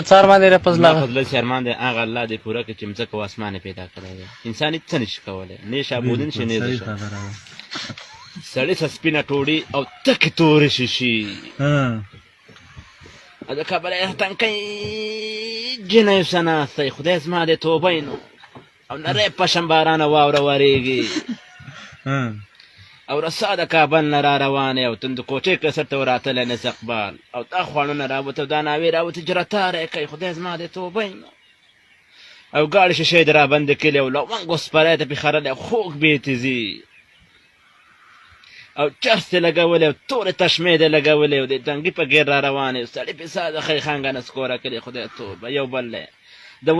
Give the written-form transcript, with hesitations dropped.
څار باندې را پزلا ما فضل شرمان دی هغه الله دې پوره کړي چې مځکه او اسمان پیدا کړی دی انسان هېڅ څه نشي کولی نه شابودین شي نه شه سړی څه سپینه ټوډۍ او تکې تورې شیشي او د کابل تنکۍ جنۍ اوسه ناستی خدای زما دې توبه نو او نری پشم بارانه واوره ورېږي او رسا د کابل نه را روانې او تندکوټې کسر ته وراتلی نس اقبال او دا خوړونه راوته دا ناوې راوته جرتاره یې کوي خدای زما دې توبه نو او ګاډي شیشې دې رابندې کړي او لونګ سپری ته پې خرلی خوږ بېتې ځي او چرس یې لګولی او تورې تشمې دې لګولې او د ټنګي په ګیر را روانې سړي پې ساده خیخانګه نسکوره کړې خدای توبه یو بل دی